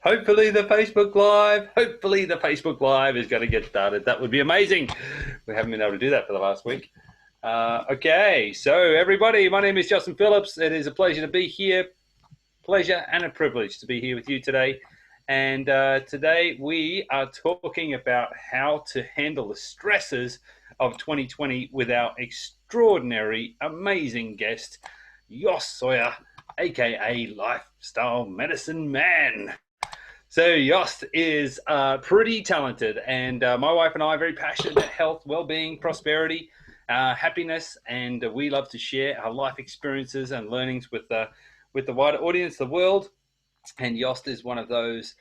Hopefully the Facebook Live is going to get started. That would be amazing. We haven't been able to do that for the last week. Okay, so everybody, my name is Justin Phillips. It is a pleasure to be here. Pleasure and a privilege to be here with you today. And today we are talking about how to handle the stresses of 2020 with our extraordinary, amazing guest, Jost Sauer, aka Lifestyle Medicine Man. So Jost is pretty talented, and my wife and I are very passionate about health, well-being, prosperity, happiness, and we love to share our life experiences and learnings with the wider audience, the world. And Jost is one of those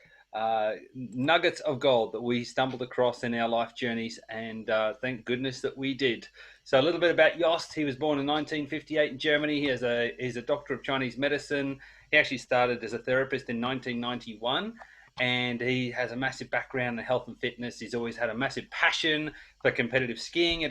nuggets of gold that we stumbled across in our life journeys, and thank goodness that we did. So a little bit about Jost. He was born in 1958 in Germany. He's a doctor of Chinese medicine. He actually started as a therapist in 1991. And he has a massive background in health and fitness. He's always had a massive passion for competitive skiing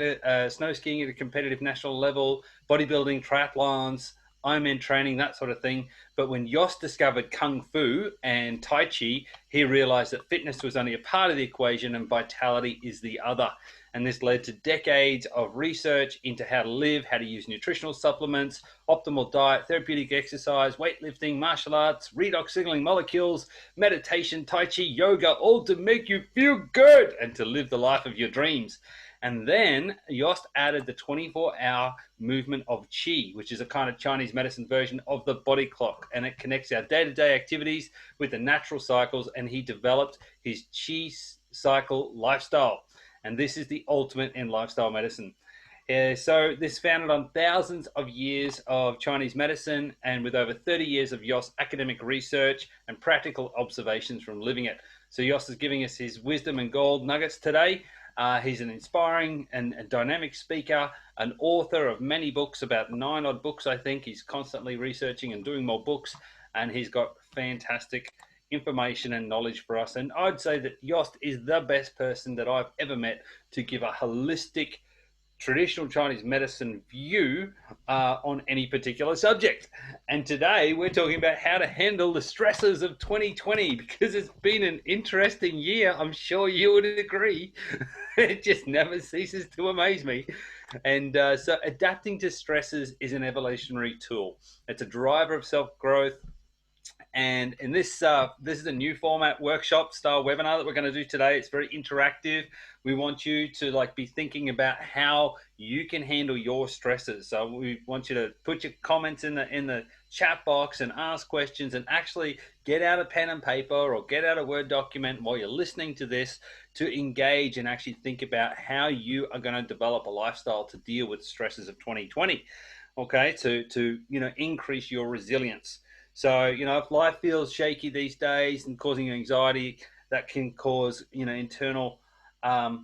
snow skiing at a competitive national level, bodybuilding, triathlons, Ironman training, that sort of thing. But when Jost discovered Kung Fu and Tai Chi, he realized that fitness was only a part of the equation and vitality is the other. And this led to decades of research into how to live, how to use nutritional supplements, optimal diet, therapeutic exercise, weightlifting, martial arts, redox signaling molecules, meditation, Tai Chi, yoga, all to make you feel good and to live the life of your dreams. And then Jost added the 24-hour movement of Qi, which is a kind of Chinese medicine version of the body clock. And it connects our day-to-day activities with the natural cycles. And he developed his Qi cycle lifestyle. And this is the ultimate in lifestyle medicine. So this is founded on thousands of years of Chinese medicine and with over 30 years of Jost's academic research and practical observations from living it. So Jost is giving us his wisdom and gold nuggets today. He's an inspiring and dynamic speaker, an author of many books, about 9 odd books, I think. He's constantly researching and doing more books, and he's got fantastic information and knowledge for us. And I'd say that Jost is the best person that I've ever met to give a holistic traditional Chinese medicine view on any particular subject. And today we're talking about how to handle the stresses of 2020, because it's been an interesting year. I'm sure you would agree. It just never ceases to amaze me. And so adapting to stresses is an evolutionary tool. It's a driver of self-growth. And in this is a new format workshop style webinar that we're going to do today. It's very interactive. We want you to be thinking about how you can handle your stresses. So we want you to put your comments in the chat box and ask questions, and actually get out a pen and paper or get out a Word document while you're listening to this to engage and actually think about how you are going to develop a lifestyle to deal with stresses of 2020. Okay, to increase your resilience. So, if life feels shaky these days and causing you anxiety, that can cause, internal, how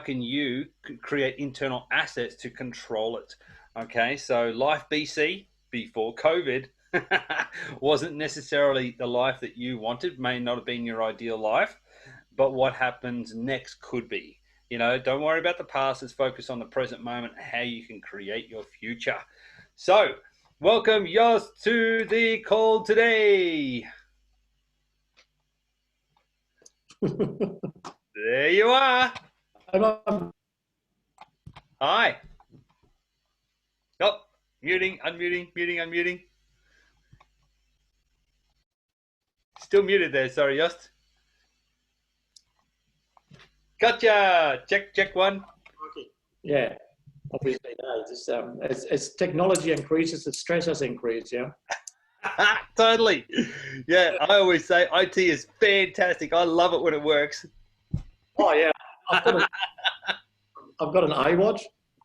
can you create internal assets to control it? Okay, so life BC, before COVID, wasn't necessarily the life that you wanted, may not have been your ideal life, but what happens next could be. Don't worry about the past, let's focus on the present moment, how you can create your future. So, welcome, Jost, to the call today. There you are. Hi. Oh, muting, unmuting. Still muted there. Sorry, Jost. Gotcha. Check one. Yeah. Obviously, no. As technology increases, the stressors increase. Yeah. Totally. Yeah, I always say IT is fantastic. I love it when it works. Oh yeah, I've got an iWatch,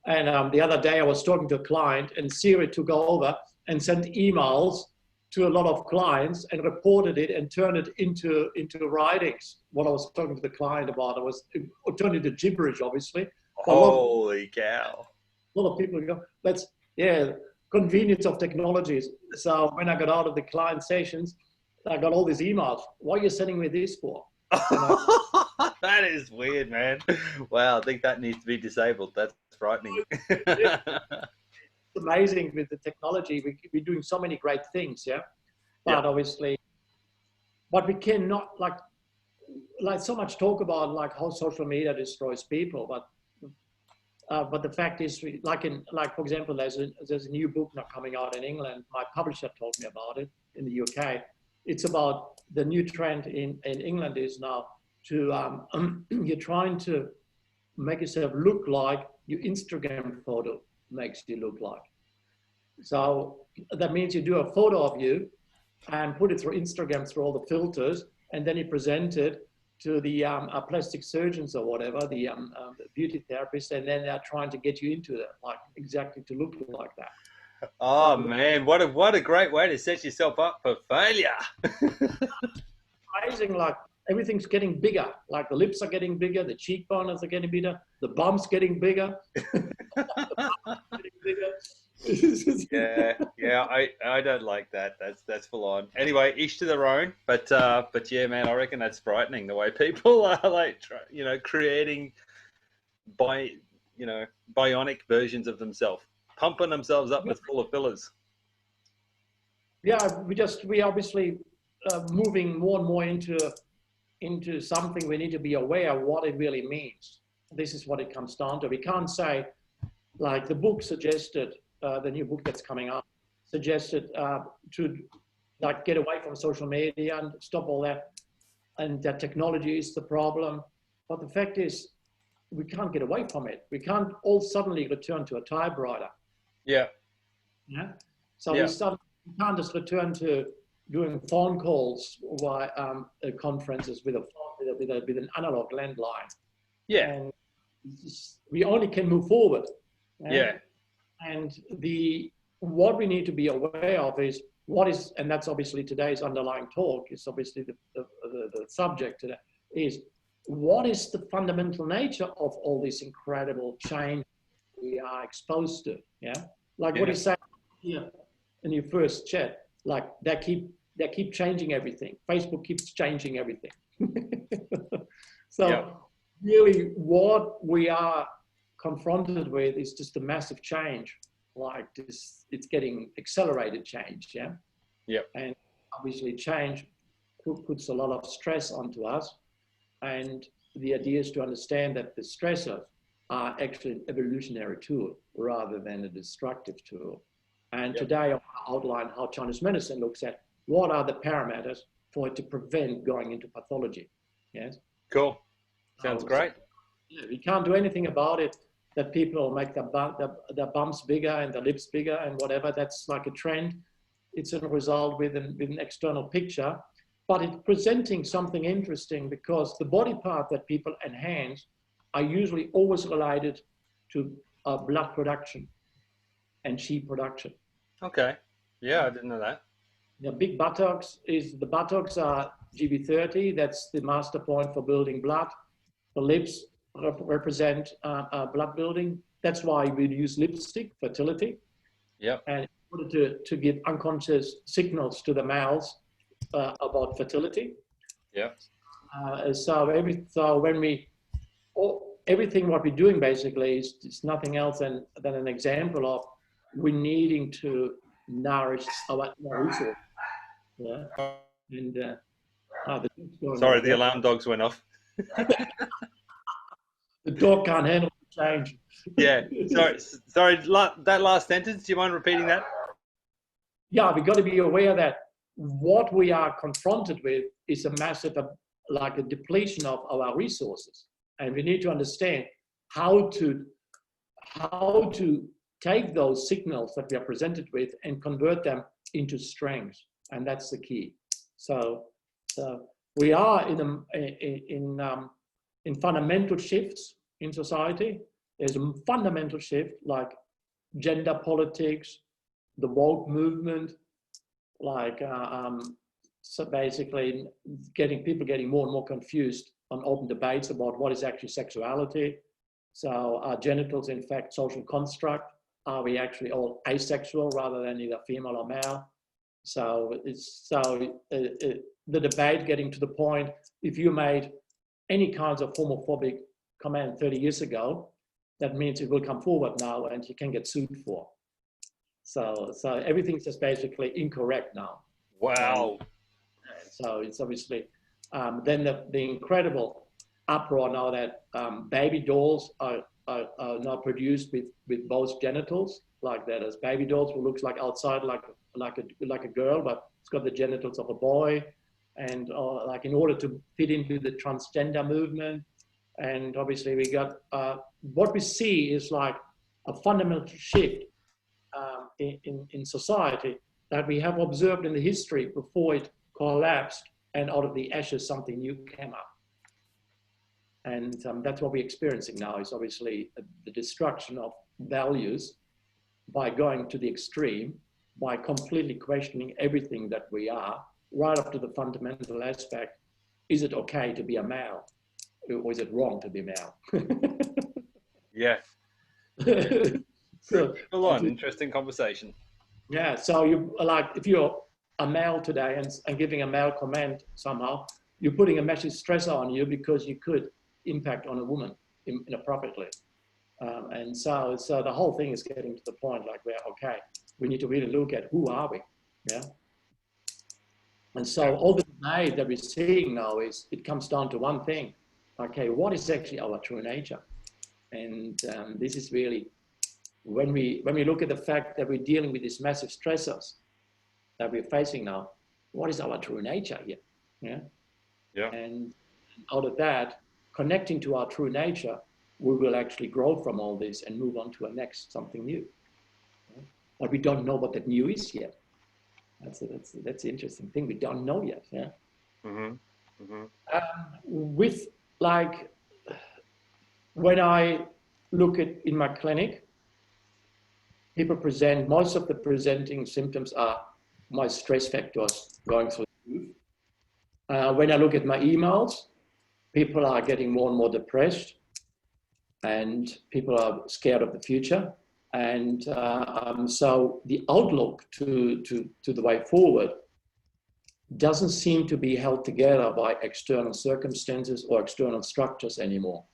and the other day I was talking to a client, and Siri took over and sent emails to a lot of clients and reported it and turned it into writings. What I was talking to the client about, it turned into gibberish, obviously. Holy cow! A lot of people go, convenience of technologies. So when I got out of the client sessions, I got all these emails. What are you sending me this for? That is weird, man. Wow, I think that needs to be disabled. That's frightening. It's amazing with the technology. We're doing so many great things, yeah. But obviously, but we cannot like so much talk about like how social media destroys people, but the fact is, like for example, there's a new book now coming out in England. My publisher told me about it in the UK. It's about the new trend in England is now to you're trying to make yourself look like your Instagram photo makes you look like. So that means you do a photo of you and put it through Instagram through all the filters, and then you present it to the plastic surgeons or whatever, the beauty therapists, and then they're trying to get you into it, like exactly to look like that. Oh man, what a great way to set yourself up for failure. Amazing, like everything's getting bigger. Like the lips are getting bigger, the cheekbones are getting bigger, the bum's getting bigger. Yeah, I don't like that. That's full on. Anyway, each to their own. But yeah, man, I reckon that's frightening the way people are like, creating bionic versions of themselves, pumping themselves up with full of fillers. Yeah, we obviously moving more and more into something we need to be aware of what it really means. This is what it comes down to. We can't say, like the book suggested, the new book that's coming up suggested to like get away from social media and stop all that, and that technology is the problem. But the fact is, we can't get away from it. We can't all suddenly return to a typewriter. Yeah. Yeah. So yeah. we can't just return to doing phone calls or conferences with an analog landline. Yeah. And we only can move forward. Yeah. And what we need to be aware of is and that's obviously today's underlying talk, is obviously the subject today, is what is the fundamental nature of all this incredible change we are exposed to? Yeah. Like what you say here in your first chat, like they keep changing everything. Facebook keeps changing everything. So really what we are confronted with is just a massive change. Like this, it's getting accelerated change, yeah? Yeah. And obviously change puts a lot of stress onto us. And the idea is to understand that the stressors are actually an evolutionary tool rather than a destructive tool. And today I want to outline how Chinese medicine looks at what are the parameters for it to prevent going into pathology. Yes. Cool. Sounds great. Yeah, we can't do anything about it, that people make their bumps bigger and their lips bigger and whatever. That's like a trend. It's a result with an external picture, but it's presenting something interesting because the body part that people enhance are usually always related to blood production and qi production. Okay. Yeah, I didn't know that. The big buttocks are GB30. That's the master point for building blood. The lips represent blood building. That's why we use lipstick, fertility. Yep. And in order to give unconscious signals to the males about fertility. Yep. So everything what we're doing basically is nothing else than an example of we needing to nourish our resources. Yeah. And sorry, the alarm dogs went off. The dog can't handle the change. Yeah. Sorry. That last sentence. Do you mind repeating that? Yeah, we've got to be aware that what we are confronted with is a massive, like a depletion of our resources, and we need to understand how to take those signals that we are presented with and convert them into strength, and that's the key. So we are in fundamental shifts in society. There's a fundamental shift like gender politics, the woke movement, like so basically people getting more and more confused on open debates about what is actually sexuality. So are genitals in fact social construct? Are we actually all asexual rather than either female or male? So the debate getting to the point, if you made any kinds of homophobic comment 30 years ago, that means it will come forward now and you can get sued for. So everything's just basically incorrect now. Wow. So it's obviously, then the incredible uproar now that baby dolls are now produced with both genitals like that, as baby dolls who looks like outside like a girl, but it's got the genitals of a boy, and like in order to fit into the transgender movement. And obviously we got what we see is like a fundamental shift in society that we have observed in the history before it collapsed, and out of the ashes something new came up. And that's what we're experiencing now, is obviously the destruction of values by going to the extreme, by completely questioning everything that we are, right up to the fundamental aspect: is it okay to be a male, or is it wrong to be male? Yeah. So, Full on, interesting conversation. yeah, so you like, if you're a male today and giving a male comment somehow, you're putting a massive stress on you because you could impact on a woman inappropriately. And so the whole thing is getting to the point like where, okay, we need to really look at who are we, yeah? And so all the debate that we're seeing now is, it comes down to one thing. Okay, what is actually our true nature? And this is really, when we look at the fact that we're dealing with these massive stressors that we're facing now, what is our true nature here? Yeah. Yeah. And out of that, connecting to our true nature, we will actually grow from all this and move on to a next something new. Yeah? But we don't know what that new is yet. That's the interesting thing. We don't know yet. Yeah. Mm-hmm. Mm-hmm. With like, when I look at in my clinic, people present, most of the presenting symptoms are my stress factors going through the roof. When I look at my emails, people are getting more and more depressed, and people are scared of the future. And so the outlook to the way forward doesn't seem to be held together by external circumstances or external structures anymore,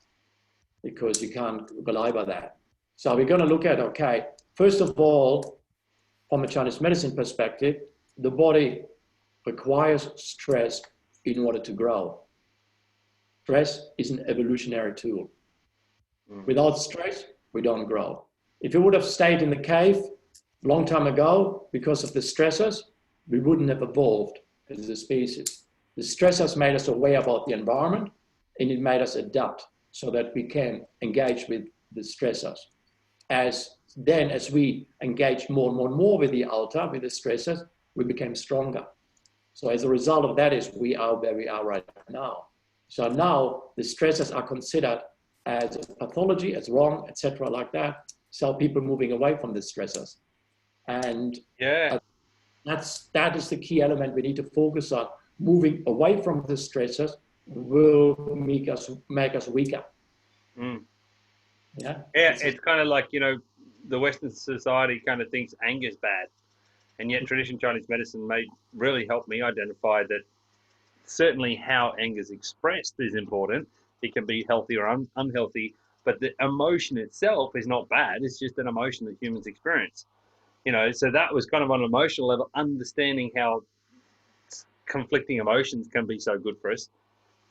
because you can't rely by that. So we're going to look at, okay, first of all, from a Chinese medicine perspective, the body requires stress in order to grow. Stress is an evolutionary tool. Without stress, we don't grow. If we would have stayed in the cave a long time ago because of the stressors, we wouldn't have evolved as a species. The stressors made us aware about the environment, and it made us adapt so that we can engage with the stressors. As we engaged more and more and more with the outer, with the stressors, we became stronger. So as a result of that is we are where we are right now. So now the stressors are considered as a pathology, as wrong, etc., like that. So people moving away from the stressors. And yeah, that is the key element we need to focus on. Moving away from the stressors will make us weaker. Mm. Yeah. Yeah, it's kind of like, the Western society kind of thinks anger is bad. And yet traditional Chinese medicine may really help me identify that certainly how anger is expressed is important. It can be healthy or unhealthy, but the emotion itself is not bad. It's just an emotion that humans experience. So that was kind of on an emotional level, understanding how conflicting emotions can be so good for us.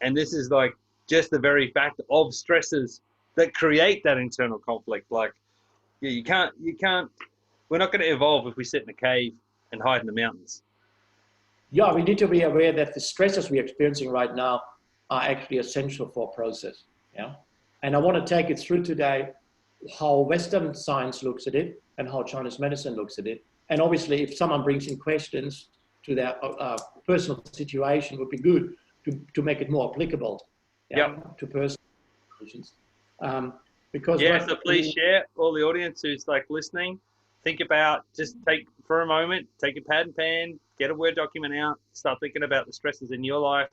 And this is like just the very fact of stresses that create that internal conflict. Like, yeah, you can't, we're not going to evolve if we sit in a cave and hide in the mountains. Yeah, we need to be aware that the stresses we're experiencing right now are actually essential for a process. Yeah. And I want to take it through today how Western science looks at it and how Chinese medicine looks at it. And obviously, if someone brings in questions to their personal situation, it would be good to make it more applicable, to personal situations. Because so please share, all the audience who's like listening, think about, just take for a moment, take a pad and pen, get a Word document out, start thinking about the stresses in your life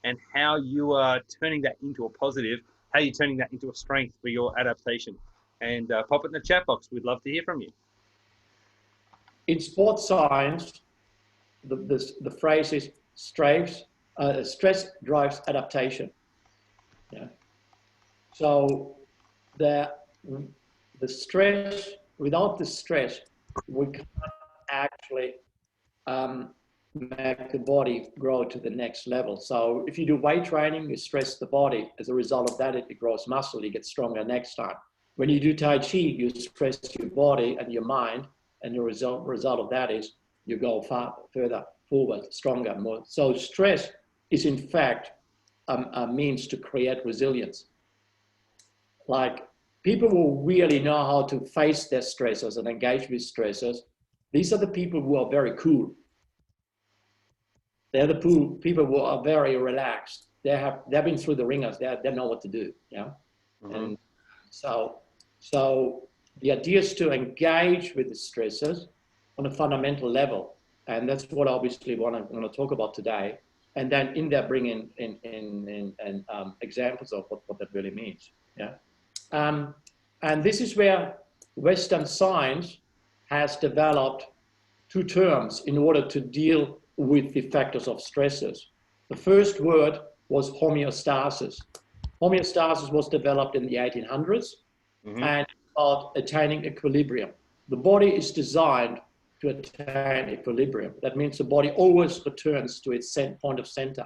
and how you are turning that into a positive, how you're turning that into a strength for your adaptation. And pop it in the chat box. We'd love to hear from you. In sports science, the phrase is stress drives adaptation. Yeah. So the stress, without the stress, we can't actually make the body grow to the next level. So if you do weight training, you stress the body. As a result of that, it grows muscle, you get stronger next time. When you do Tai Chi, you stress your body and your mind, and the result of that is you go further forward, stronger, more. So stress is in fact a means to create resilience. Like, people who really know how to face their stressors and engage with stressors, these are the people who are very cool. They're the people who are very relaxed. They've been through the ringers. They know what to do. Yeah, mm-hmm. And so the idea is to engage with the stressors on a fundamental level, and that's what obviously I want to talk about today. And then in there bring in examples of what that really means. Yeah, and this is where Western science has developed two terms in order to deal with the factors of stressors. The first word was homeostasis. Homeostasis was developed in the 1800s, mm-hmm. and about attaining equilibrium. The body is designed to attain equilibrium. That means the body always returns to its point of center.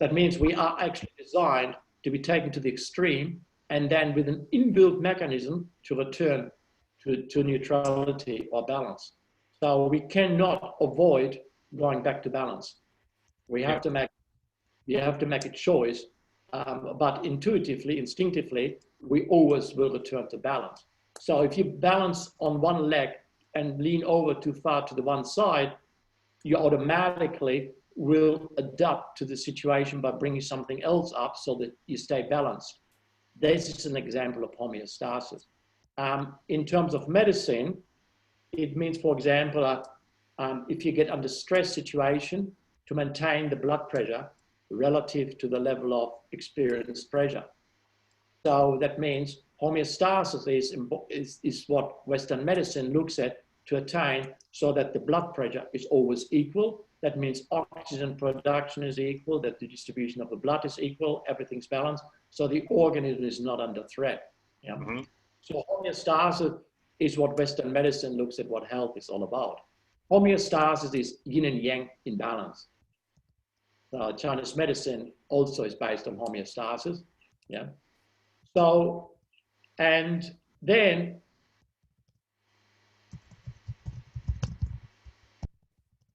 That means we are actually designed to be taken to the extreme and then with an inbuilt mechanism to return to neutrality or balance. So we cannot avoid going back to balance. We have to make a choice, but intuitively, instinctively, we always will return to balance. So if you balance on one leg and lean over too far to the one side, you automatically will adapt to the situation by bringing something else up so that you stay balanced. This is an example of homeostasis. In terms of medicine, it means, for example, if you get under stress situation, to maintain the blood pressure relative to the level of experienced pressure. So that means homeostasis is what Western medicine looks at to attain, so that the blood pressure is always equal. That means oxygen production is equal, that the distribution of the blood is equal, everything's balanced, so the organism is not under threat. Yeah? Mm-hmm. So homeostasis is what Western medicine looks at what health is all about. Homeostasis is yin and yang in balance. Chinese medicine also is based on homeostasis. Yeah. So, and then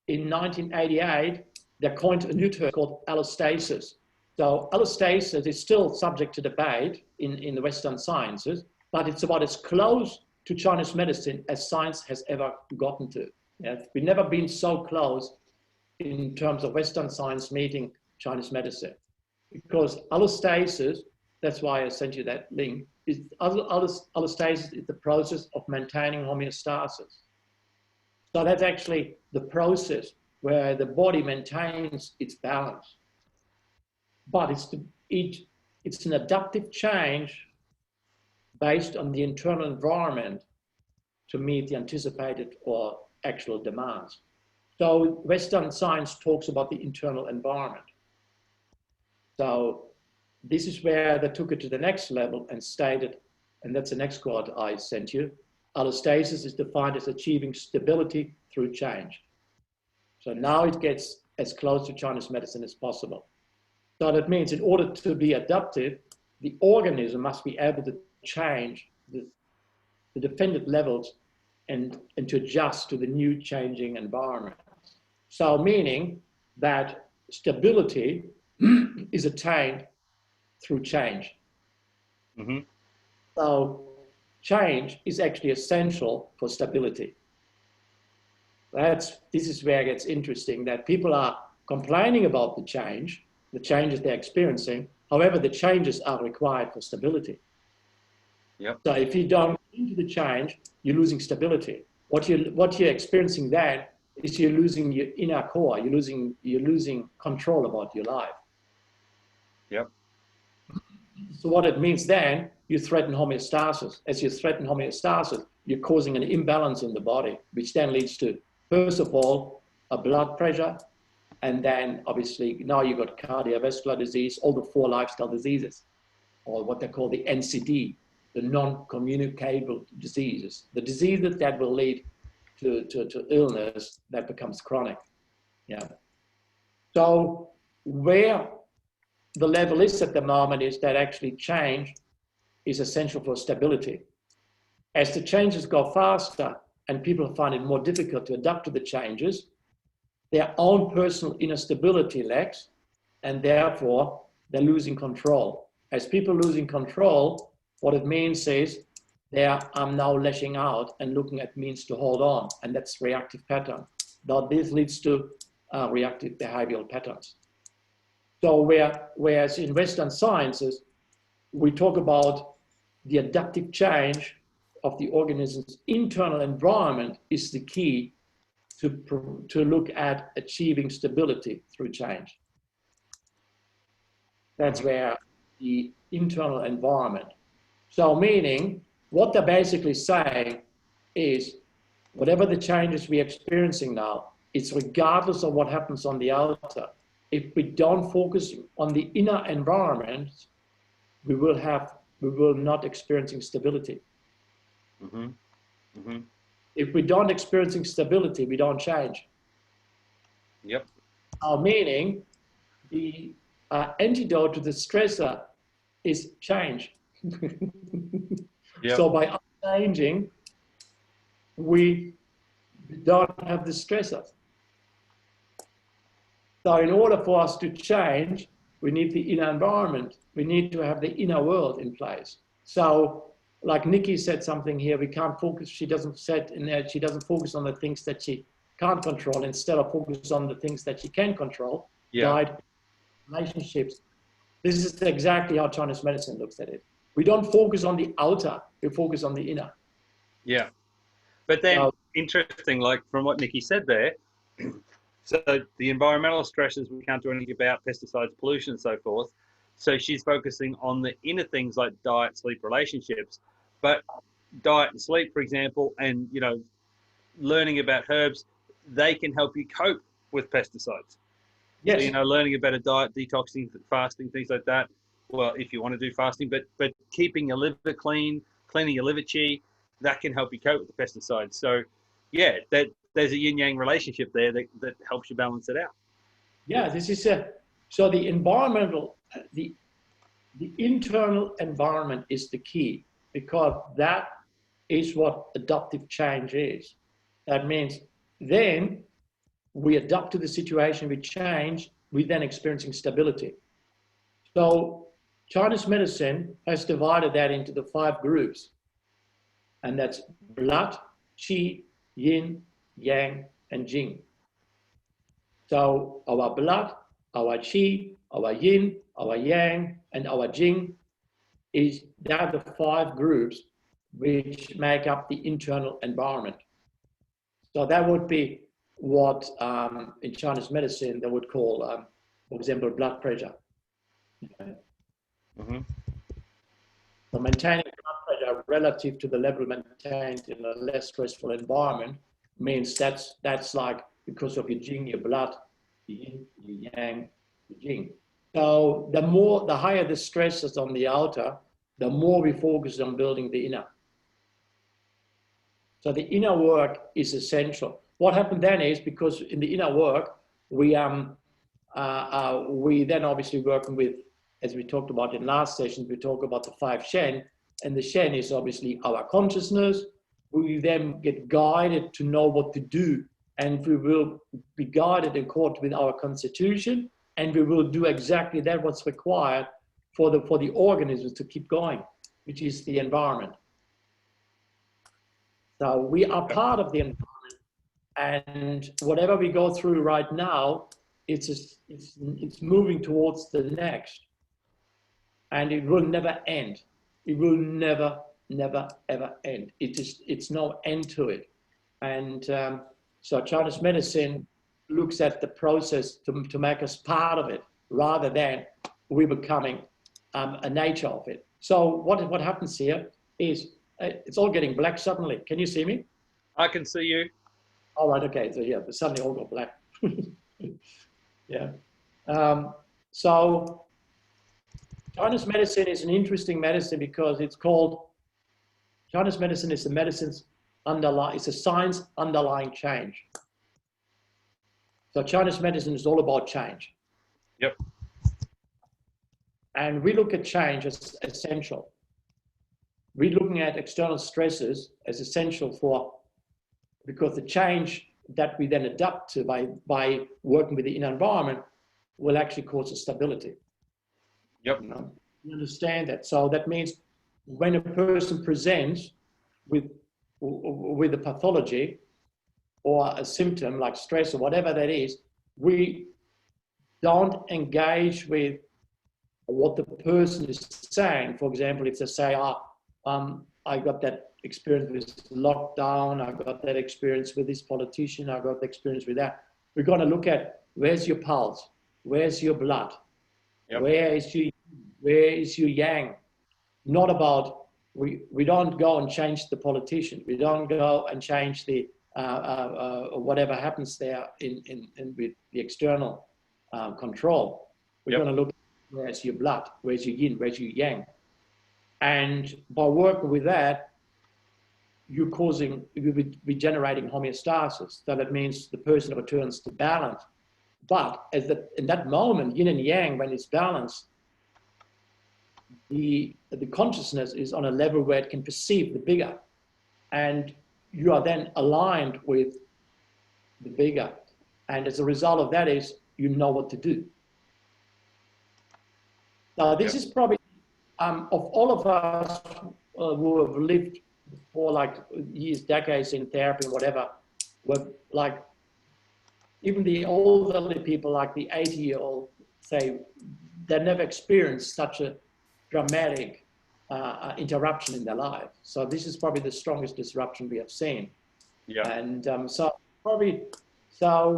in 1988, they coined a new term called allostasis. So allostasis is still subject to debate in the Western sciences, but it's about as close to Chinese medicine as science has ever gotten to. Yeah, we've never been so close in terms of Western science meeting Chinese medicine. Because allostasis, that's why I sent you that link, is allostasis is the process of maintaining homeostasis. So that's actually the process where the body maintains its balance. But it's an adaptive change based on the internal environment to meet the anticipated or actual demands. So Western science talks about the internal environment. So this is where they took it to the next level and stated, and that's the next quote I sent you, allostasis is defined as achieving stability through change. So now it gets as close to Chinese medicine as possible. So that means in order to be adaptive, the organism must be able to change the defended levels and to adjust to the new changing environment. So meaning that stability is attained through change. Mm-hmm. So change is actually essential for stability. This is where it gets interesting, that people are complaining about the changes they're experiencing. However, the changes are required for stability. Yep. So if you don't into the change, you're losing stability. What you're experiencing then is you're losing your inner core. You're losing control about your life. Yep. So what it means then, you threaten homeostasis. As you threaten homeostasis, you're causing an imbalance in the body, which then leads to, first of all, a blood pressure, and then obviously now you've got cardiovascular disease, all the 4 lifestyle diseases, or what they call the NCD, the non-communicable diseases, the diseases that will lead to illness that becomes chronic. Yeah. So where the level is at the moment is that actually change is essential for stability. As the changes go faster and people find it more difficult to adapt to the changes, their own personal inner stability lacks, and therefore they're losing control. As people losing control, what it means is they are now lashing out and looking at means to hold on, and that's reactive pattern. Now this leads to reactive behavioral patterns. So whereas in Western sciences, we talk about the adaptive change of the organism's internal environment is the key to look at achieving stability through change. That's where the internal environment. So meaning, what they're basically saying is, whatever the changes we're experiencing now, it's regardless of what happens on the outer. If we don't focus on the inner environment, we will not experiencing stability. Mm-hmm. Mm-hmm. If we don't experiencing stability, we don't change. Yep. Meaning, the antidote to the stressor is change. Yep. So by changing, we don't have the stressors. So in order for us to change, we need the inner environment. We need to have the inner world in place. So like Nikki said something here, we can't focus, she doesn't focus on the things that she can't control, instead of focus on the things that she can control. Yeah. Diet, relationships. This is exactly how Chinese medicine looks at it. We don't focus on the outer, we focus on the inner. Yeah. But then, interesting, like from what Nikki said there, so the environmental stresses we can't do anything about, pesticides, pollution, and so forth. So she's focusing on the inner things like diet, sleep, relationships. But diet and sleep, for example, and, you know, learning about herbs, they can help you cope with pesticides. Yes. So, you know, learning about a diet, detoxing, fasting, things like that. Well, if you want to do fasting, but keeping your liver clean, cleaning your liver chi, that can help you cope with the pesticides. So, yeah, there's a yin-yang relationship there that helps you balance it out. Yeah, this is so the environmental, the internal environment is the key, because that is what adaptive change is. That means then we adapt to the situation, we change, we then experiencing stability. So Chinese medicine has divided that into the 5 groups, and that's blood, qi, yin, yang, and jing. So our blood, our qi, our yin, our yang, and our jing they're the 5 groups which make up the internal environment. So that would be what in Chinese medicine they would call, for example, blood pressure. Mm-hmm. So maintaining blood pressure relative to the level maintained in a less stressful environment means that's like because of your jing, your blood, the yin, your yang, the jing. So the higher the stress is on the outer, the more we focus on building the inner. So the inner work is essential. What happened then is, because in the inner work, we then obviously working with, as we talked about in last session, we talk about the 5 Shen, and the Shen is obviously our consciousness. We then get guided to know what to do, and we will be guided in accordance with our constitution, and we will do exactly that what's required for the organisms to keep going, which is the environment. So we are part of the environment, and whatever we go through right now, it's moving towards the next, and it will never end. It will never ever end. It's no end to it, and so Chinese medicine looks at the process to make us part of it, rather than we becoming a nature of it. So what happens here is it's all getting black suddenly. Can you see me? I can see you. All right, okay. So yeah, suddenly all got black. Yeah. So Chinese medicine is an interesting medicine because it's called, Chinese medicine is it's a science underlying change. So Chinese medicine is all about change. Yep. And we look at change as essential. We're looking at external stresses as essential because the change that we then adapt to by working with the inner environment will actually cause a stability. Yep. You understand that? So that means when a person presents with a pathology or a symptom like stress or whatever that is, we don't engage with what the person is saying. For example, if they say, I got that experience with lockdown, I got that experience with this politician, I got the experience with that. We're going to look at where's your pulse, where's your blood, yep. where is your yang. Not about, we don't go and change the politician. We don't go and change the whatever happens there in with the external control. We're Yep. going to look at where's your blood, where's your yin, where's your yang. And by working with that, you'll be generating homeostasis. So that means the person returns to balance. But in that moment, yin and yang, when it's balanced, the consciousness is on a level where it can perceive the bigger. And you are then aligned with the bigger. And as a result of that is, you know what to do. So this is probably, of all of us who have lived for like years, decades in therapy, whatever, were like, even the elderly people, like the 80-year-old, say they never experienced such a dramatic interruption in their life. So this is probably the strongest disruption we have seen. Yeah. And so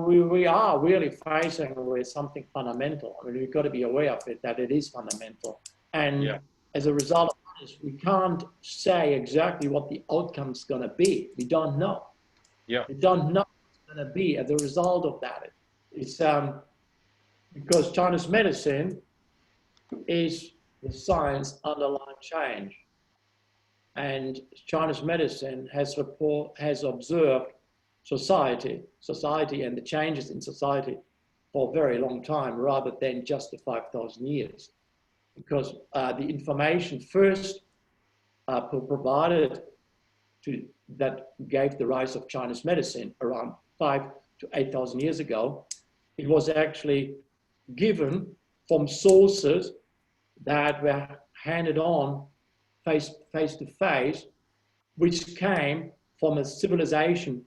we are really facing with something fundamental. I mean, we've got to be aware of it, that it is fundamental. And as a result of this, we can't say exactly what the outcome's going to be. We don't know. Yeah. We don't know what it's going to be as a result of that. It's because Chinese medicine is the science underlying change. And Chinese medicine has observed society and the changes in society for a very long time, rather than just the 5,000 years. Because the information first provided that gave the rise of Chinese medicine around 5,000 to 8,000 years ago, it was actually given from sources that were handed on face to face, which came from a civilization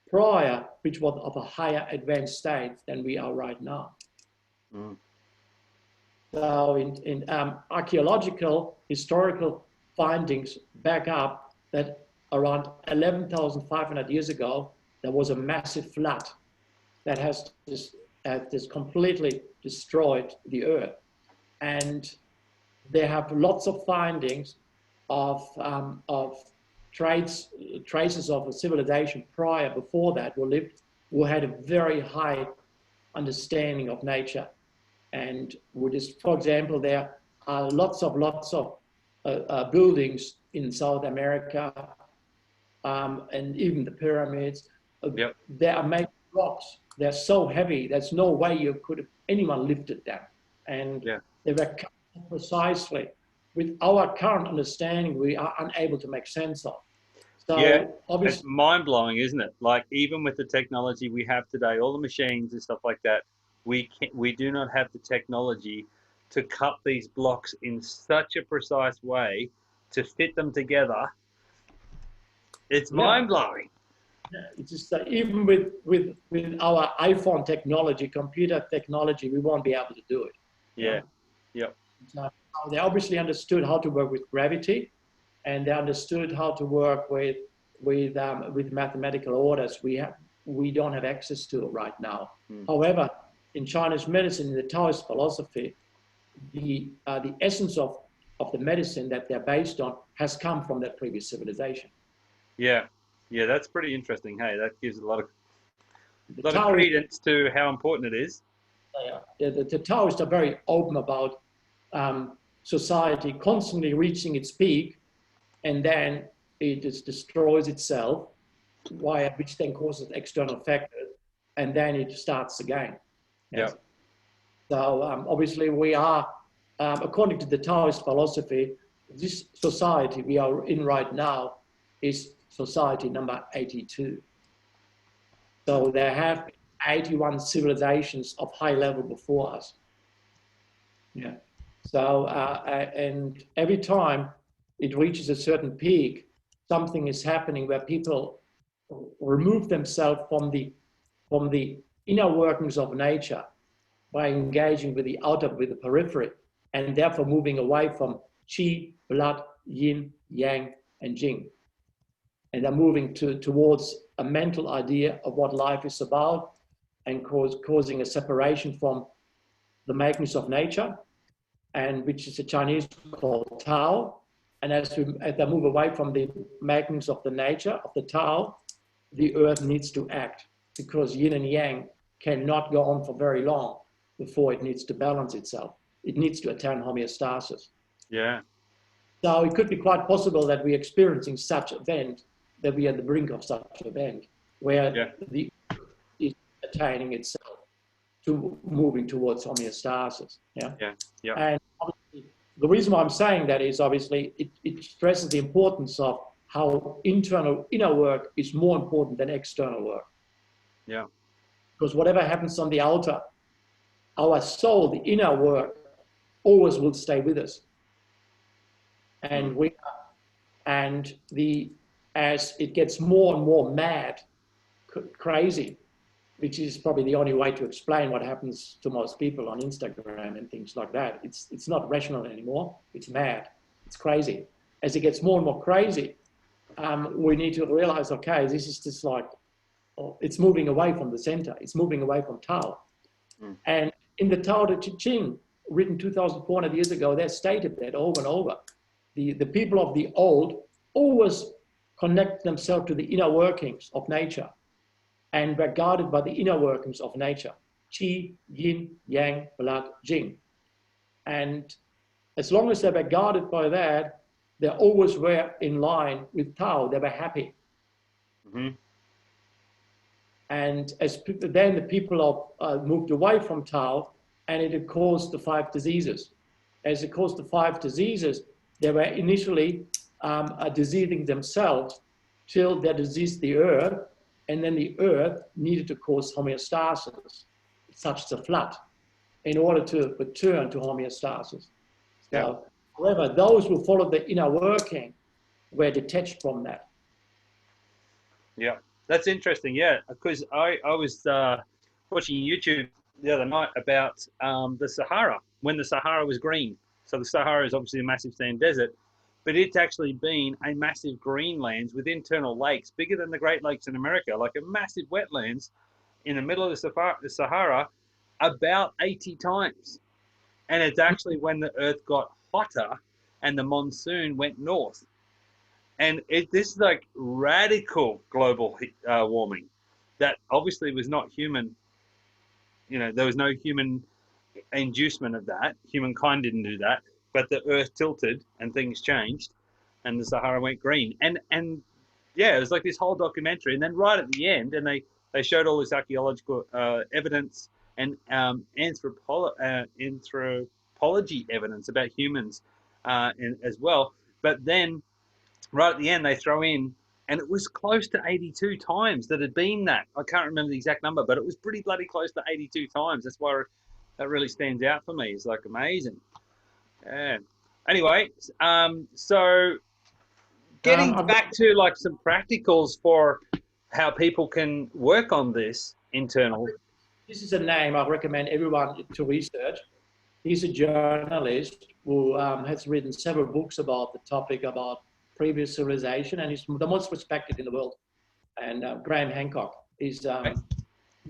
prior, which was of a higher advanced state than we are right now. Mm. So in archaeological, historical findings back up that around 11,500 years ago, there was a massive flood that has completely destroyed the earth. And they have lots of findings of traces of a civilization before that who had a very high understanding of nature. And for example, there are lots of buildings in South America, and even the pyramids. They are made of rocks. They're so heavy, there's no way anyone lifted them. And they were cut precisely. With our current understanding, we are unable to make sense of. So obviously, it's mind-blowing, isn't it? Like, even with the technology we have today, all the machines and stuff like that, we do not have the technology to cut these blocks in such a precise way to fit them together. It's mind-blowing. It's just that even with our iPhone technology, computer technology, we won't be able to do it. So they obviously understood how to work with gravity, and they understood how to work with mathematical orders we don't have access to right now. However, in Chinese medicine, in the Taoist philosophy, the essence of the medicine that they're based on has come from that previous civilization. Yeah, that's pretty interesting. Hey, that gives a lot of credence to how important it is. The Taoists are very open about society constantly reaching its peak, and then it just destroys itself, which then causes external factors. and then it starts again. Yes. Yeah. So obviously we are, according to the Taoist philosophy, this society we are in right now is society number 82. So there have been 81 civilizations of high level before us. Yeah. So, and every time it reaches a certain peak, something is happening where people remove themselves from the inner workings of nature by engaging with with the periphery, and therefore moving away from qi, blood, yin, yang, and jing. And they're moving towards a mental idea of what life is about, and causing a separation from the makings of nature, and which is a Chinese called Tao. And as they move away from the makings of the nature of the Tao, the earth needs to act, because yin and yang cannot go on for very long before it needs to balance itself. It needs to attain homeostasis. Yeah. So it could be quite possible that we're experiencing such event, that we are at the brink of such event, where the earth is attaining itself to moving towards homeostasis. Yeah. Yeah. Yeah. And the reason why I'm saying that is obviously it stresses the importance of how inner work is more important than external work. Yeah. Because whatever happens on the outer, our soul, the inner work, always will stay with us. And as it gets more and more mad, crazy, which is probably the only way to explain what happens to most people on Instagram and things like that. It's not rational anymore. It's mad. It's crazy. As it gets more and more crazy, we need to realize, okay, this is just like, it's moving away from the center. It's moving away from Tao. And in the Tao Te Ching, written 2,400 years ago, they stated that over and over. The people of the old always connect themselves to the inner workings of nature, and were guided by the inner workings of nature, qi, yin, yang, blood, jing. And as long as they were guided by that, they always were in line with Tao. They were happy. Mm-hmm. And then the people moved away from Tao, and it had caused the 5 diseases. As it caused the 5 diseases, they were initially diseasing themselves till they diseased the earth, and then the earth needed to cause homeostasis, such as a flood, in order to return to homeostasis. So, however, those who followed the inner working were detached from that. Yeah, that's interesting. Yeah, because I was watching YouTube the other night about the Sahara, when the Sahara was green. So the Sahara is obviously a massive sand desert, but it's actually been a massive greenlands with internal lakes, bigger than the Great Lakes in America, like a massive wetlands in the middle of the Sahara, about 80 times. And it's actually when the Earth got hotter and the monsoon went north. And this is like radical global warming that obviously was not human. You know, there was no human inducement of that. Humankind didn't do that, but the Earth tilted and things changed, and the Sahara went green. And yeah, it was like this whole documentary. And then right at the end, and they showed all this archaeological evidence and anthropology evidence about humans as well. But then right at the end, they throw in, and it was close to 82 times that had been that. I can't remember the exact number, but it was pretty bloody close to 82 times. That's why that really stands out for me. It's like amazing. Yeah. Anyway, so getting back to like some practicals for how people can work on this internal. This is a name I recommend everyone to research. He's a journalist who has written several books about the topic about previous civilization, and he's the most respected in the world. And Graham Hancock is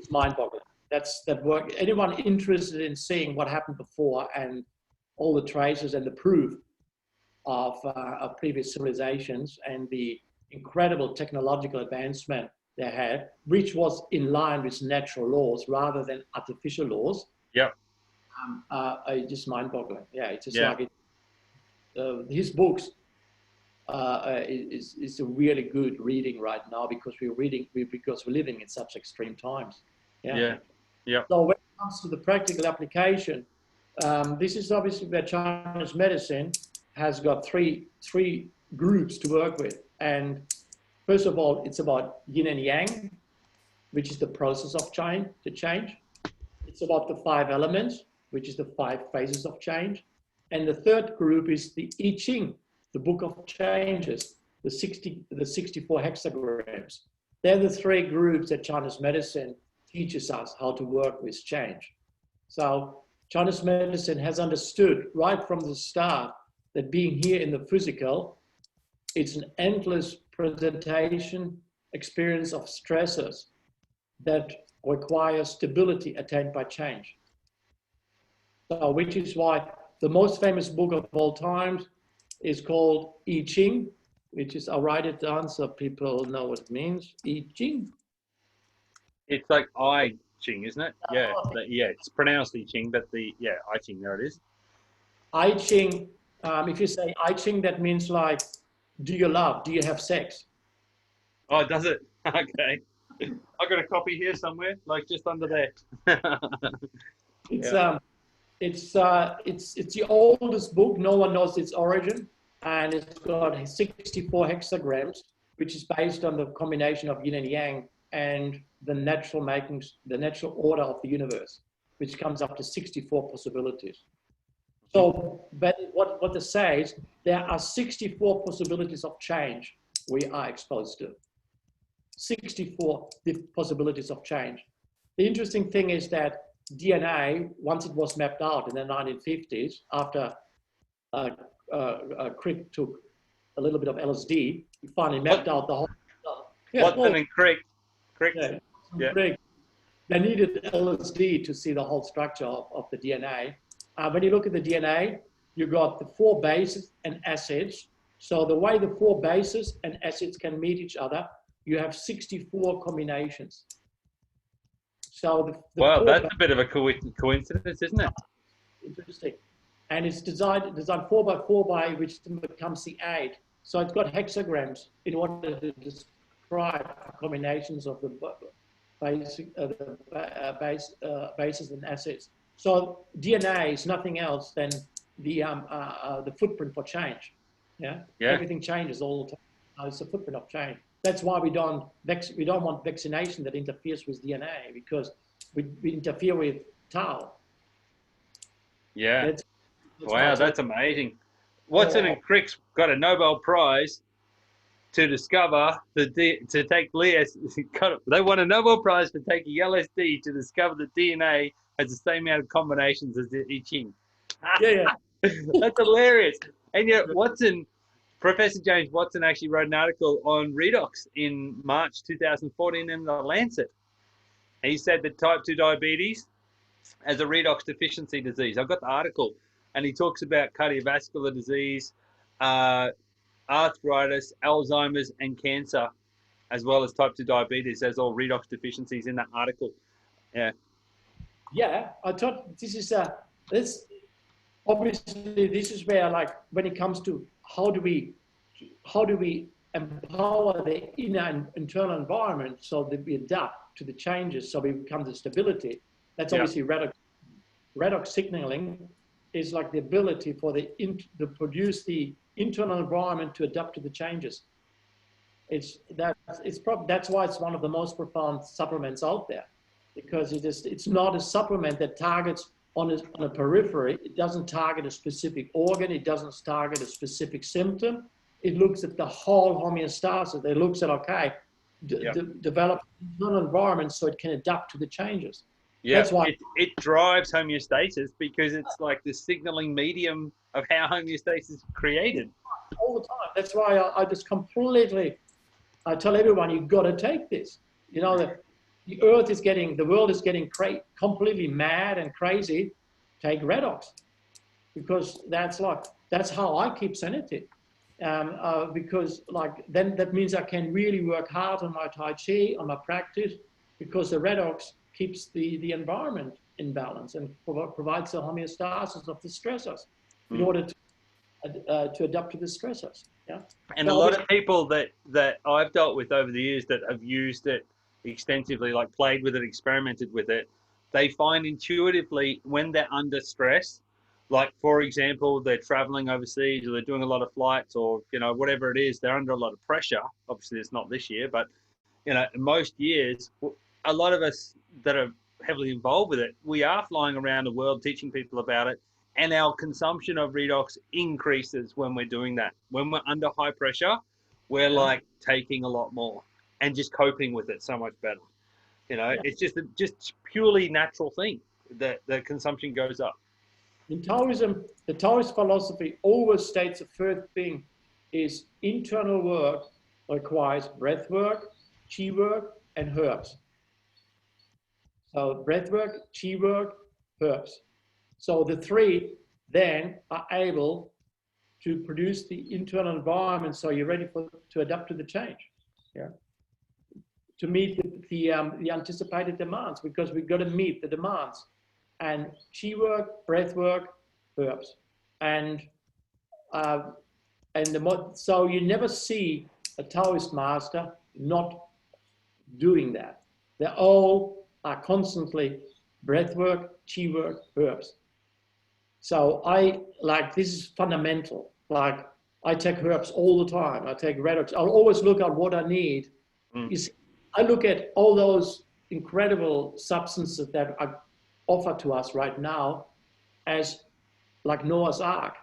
mind-boggling. That work. Anyone interested in seeing what happened before and all the traces and the proof of previous civilizations and the incredible technological advancement they had, which was in line with natural laws rather than artificial laws. Yeah. Just mind-boggling. Yeah, it's just like his books is a really good reading right now, because we're living in such extreme times. Yeah. Yeah. So when it comes to the practical application, this is obviously where Chinese medicine has got three groups to work with. And first of all, it's about yin and yang, which is the process of change, the change. It's about the 5 elements, which is the 5 phases of change. And the third group is the I Ching, the book of changes, the 64 hexagrams. They're the 3 groups that Chinese medicine teaches us how to work with change. So Chinese medicine has understood right from the start that being here in the physical, it's an endless presentation experience of stressors that require stability attained by change. So, which is why the most famous book of all times is called I Ching, which is, I'll write it down so people know what it means. I Ching. It's like I Ching, isn't it? Yeah. Yeah. It's pronounced I Ching, but I Ching. There it is. I Ching. If you say I Ching, that means like, do you love? Do you have sex? Oh, does it? Okay. I got a copy here somewhere, like just under there. It's Yeah. it's the oldest book. No one knows its origin, and it's got 64 hexagrams, which is based on the combination of yin and yang and the natural makings, the natural order of the universe, which comes up to 64 possibilities. So, but what this says, there are 64 possibilities of change we are exposed to. 64 possibilities of change. The interesting thing is that DNA, once it was mapped out in the 1950s, after Crick took a little bit of LSD, he finally mapped out the whole. Watson and Crick. Crick. Yeah. Crick. They needed LSD to see the whole structure of the DNA. When you look at the DNA, you got the 4 bases and acids. So the way the 4 bases and acids can meet each other, you have 64 combinations. So wow, that's a bit of a coincidence, isn't it? Interesting. And it's designed 4 by 4 by, which becomes the 8. So it's got hexagrams in order to describe combinations of the bases and acids. So DNA is nothing else than the footprint for change. Yeah. Everything changes all the time. It's a footprint of change. That's why we don't want vaccination that interferes with DNA, because we interfere with tau. Yeah. Wow, that's amazing. Watson and Crick's got a Nobel Prize to discover to take they won a Nobel Prize for taking LSD to discover the DNA has the same amount of combinations as the I Ching. Yeah. That's hilarious. And yet Professor James Watson actually wrote an article on redox in March 2014 in The Lancet. He said that type 2 diabetes as a redox deficiency disease. I've got the article, and he talks about cardiovascular disease, arthritis, Alzheimer's, and cancer, as well as type 2 diabetes. There's all redox deficiencies in that article. Yeah. Yeah, I thought this is obviously this is where, like, when it comes to how do we empower the inner and internal environment so that we adapt to the changes, so we become the stability. That's obviously redox. Redox signaling is like the ability for to produce the internal environment to adapt to the changes. That's why it's one of the most profound supplements out there, because it's not a supplement that targets on a periphery. It doesn't target a specific organ. It doesn't target a specific symptom. It looks at the whole homeostasis. It looks at, okay, develop an internal environment so it can adapt to the changes. Yeah, that's why it drives homeostasis, because it's like the signaling medium of how homeostasis is created. All the time. That's why I just completely, I tell everyone, you've got to take this. You know, the world is getting completely mad and crazy. Take redox, because that's how I keep sanity. Because then that means I can really work hard on my Tai Chi, on my practice, because the redox keeps the environment in balance and provides the homeostasis of the stressors in order to adapt to the stressors. Yeah. And a lot of people that I've dealt with over the years that have used it extensively, like played with it, experimented with it, they find intuitively when they're under stress, like for example, they're traveling overseas or they're doing a lot of flights or, you know, whatever it is, they're under a lot of pressure. Obviously, it's not this year, but, you know, in most years, a lot of us that are heavily involved with it, we are flying around the world teaching people about it. And our consumption of redox increases when we're doing that. When we're under high pressure, we're like taking a lot more and just coping with it so much better. You know, it's just purely natural thing that the consumption goes up. In Taoism, the Taoist philosophy always states the first thing is internal work requires breath work, chi work, and herbs. So breath work, chi work, herbs. So the three then are able to produce the internal environment so you're ready to adapt to the change. Yeah. To meet the anticipated demands, because we've got to meet the demands. And chi work, breath work, herbs. And so you never see a Taoist master not doing that. They all are constantly breath work, chi work, herbs. So this is fundamental. Like I take herbs all the time. I take red herbs. I'll always look at what I need. I look at all those incredible substances that are offered to us right now as like Noah's Ark.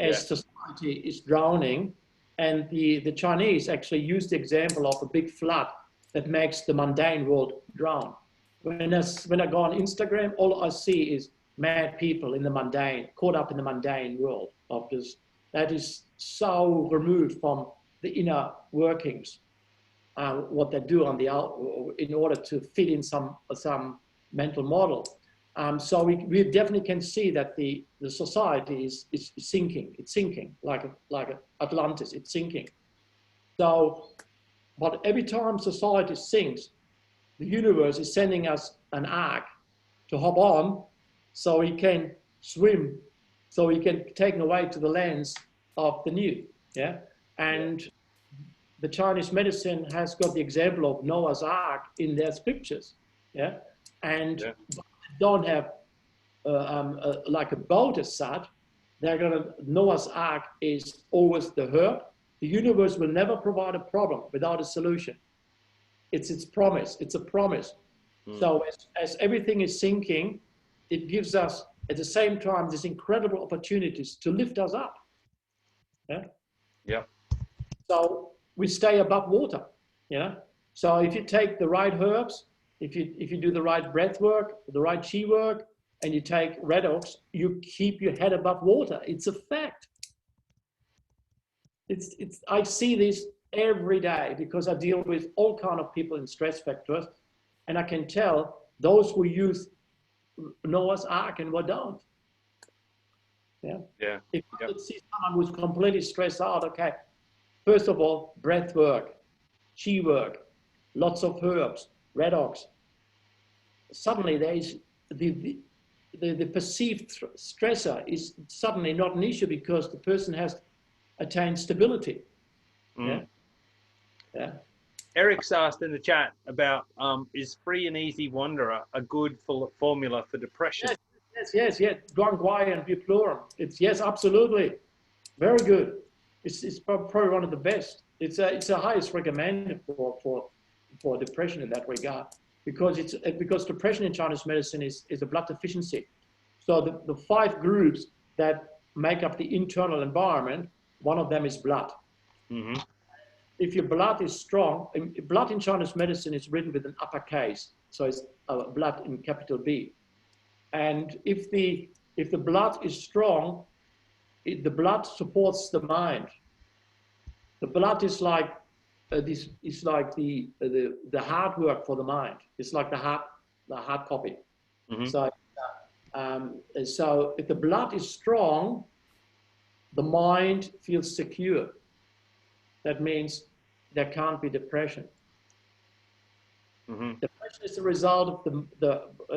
As society is drowning, and the Chinese actually use the example of a big flood that makes the mundane world drown. When I go on Instagram, all I see is mad people in the mundane, caught up in the mundane world of this. That is so removed from the inner workings, what they do on the out in order to fit in some mental model. So we definitely can see that the society is sinking. It's sinking like Atlantis. It's sinking. So, but every time society sinks, the universe is sending us an ark to hop on, so we can swim, so we can take away to the lands of the new. Yeah, and the Chinese medicine has got the example of Noah's Ark in their scriptures. Yeah, and don't have like a boat as such. Noah's Ark is always the herb. The universe will never provide a problem without a solution. It's its promise. It's a promise. So as everything is sinking, it gives us at the same time these incredible opportunities to lift us up. Yeah. So we stay above water. Yeah. So if you take the right herbs, if you do the right breath work, the right chi work, and you take redox, you keep your head above water. It's a fact. I see this every day because I deal with all kind of people in stress factors, and I can tell those who use Noah's Ark and what don't. Yeah. If you see someone who's completely stressed out, okay, first of all, breath work, chi work, lots of herbs, redox. Suddenly there is the perceived stressor is suddenly not an issue because the person has attained stability. Yeah. Eric's asked in the chat about is free and easy wanderer a good formula for depression? Yes. Guanguai and Buplurum. Yes, absolutely. Very good. It's probably one of the best. It's the highest recommended for depression in that regard, because depression in Chinese medicine is a blood deficiency. So the 5 groups that make up the internal environment, one of them is blood. If your blood is strong, blood in Chinese medicine is written with an uppercase, so it's blood in capital B. And if the blood is strong, the blood supports the mind. The blood is like this is like the hard work for the mind. It's like the hard copy. So if the blood is strong, the mind feels secure. That means there can't be depression. Depression is the result of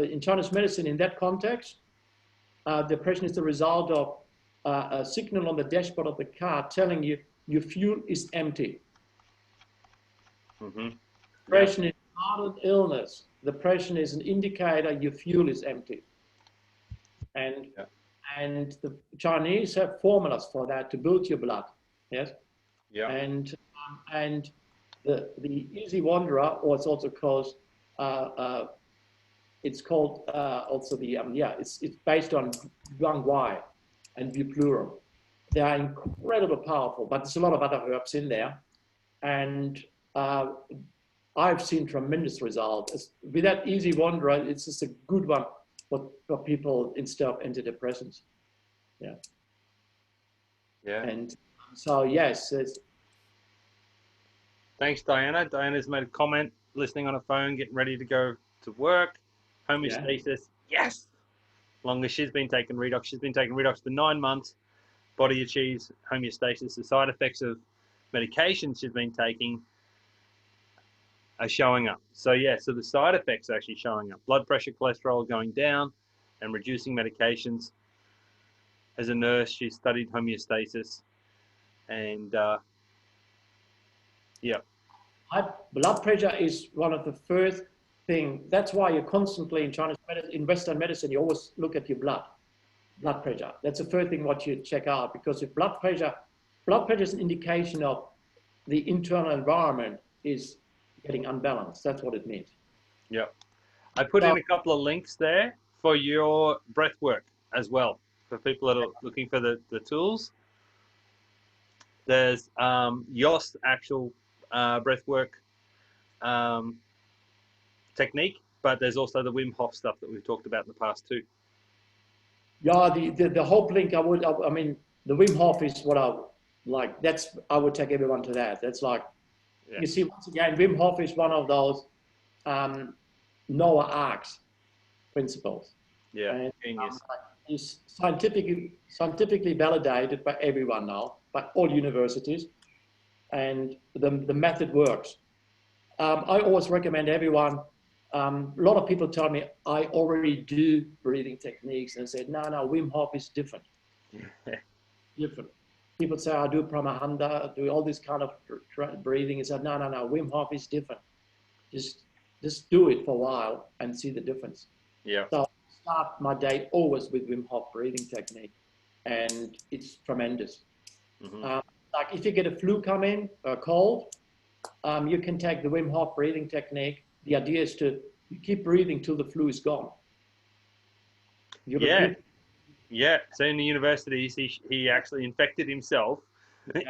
in Chinese medicine, in that context, depression is the result of a signal on the dashboard of the car telling you your fuel is empty. Depression is Heart illness, depression is an indicator your fuel is empty. And Yeah. and the Chinese have formulas for that to build your blood. Yes. Yeah. And the easy wanderer, or it's also called also the it's based on Guang Wai and Buplurum. They are incredibly powerful, but there's a lot of other herbs in there, and I've seen tremendous results. With that easy wanderer, it's just a good one for people instead of antidepressants. Yeah. Yeah. And so yes, Thanks, Diana. Diana's made a comment, listening on a phone, getting ready to go to work. Homeostasis, yes. Long as she's been taking redox, she's been taking redox for 9 months. Body achieves homeostasis. The side effects of medications she's been taking are showing up. So yeah, so the side effects are actually showing up. Blood pressure, cholesterol going down, and reducing medications. As a nurse, she studied homeostasis, and yeah. high blood pressure is one of the first thing. That's why you constantly in Chinese medicine, in Western medicine, you always look at your blood pressure. That's the first thing what you check out, because if blood pressure is an indication of the internal environment is getting unbalanced. That's what it means. Yeah. I put in a couple of links there for your breath work as well, for people that are looking for the tools. There's Jost actual breath work technique, but there's also the Wim Hof stuff that we've talked about in the past too. Yeah, the Hof link, I mean, the Wim Hof is what I like. I would take everyone to that. That's like, you see, once again, Wim Hof is one of those Noah Arks principles. Yeah, and, genius. Is scientifically validated by everyone now, by all universities, and the method works. I always recommend everyone. A lot of people tell me I already do breathing techniques, and say, no, Wim Hof is different. Different. People say I do Pramahanda, do all this kind of breathing, and say, no, Wim Hof is different. Just do it for a while and see the difference. Yeah. So I start my day always with Wim Hof breathing technique, and it's tremendous. Mm-hmm. Like if you get a flu coming, a cold, you can take the Wim Hof breathing technique. The idea is to keep breathing till the flu is gone. Yeah. So in the universities, he actually infected himself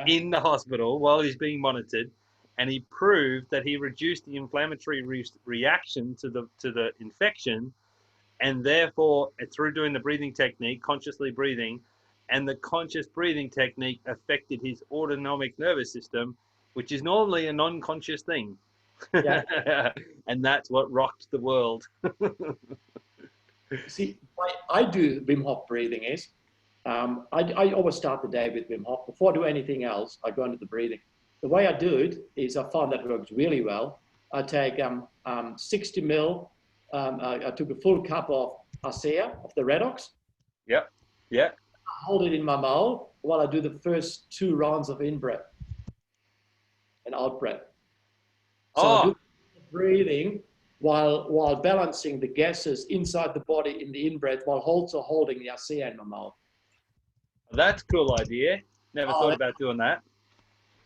in the hospital while he's being monitored, and he proved that he reduced the inflammatory reaction to the infection, and therefore through doing the breathing technique, consciously breathing, and the conscious breathing technique affected his autonomic nervous system, which is normally a non-conscious thing. Yeah. And that's what rocked the world. See, why I do Wim Hof breathing is, I always start the day with Wim Hof. Before I do anything else, I go into the breathing. The way I do it is, I found that works really well. I take 60 ml, I took a full cup of ASEA, of the Redox. Yeah. I hold it in my mouth while I do the first 2 rounds of in-breath and out-breath. So I do breathing while balancing the gases inside the body in the in-breath, while also holding the ASEA in my mouth. That's a cool idea. Never thought about doing that.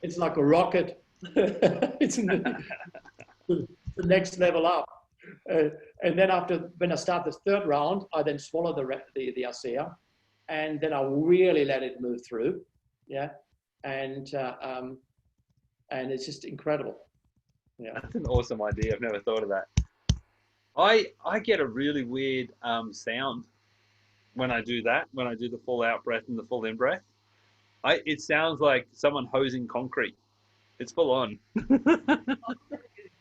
It's like a rocket. It's the next level up. And then when I start the 3rd round, I then swallow the ASEA, and then I really let it move through. Yeah. And it's just incredible. Yeah. That's an awesome idea. I've never thought of that. I get a really weird sound when I do that, when I do the full out breath and the full in breath. It sounds like someone hosing concrete. It's full on.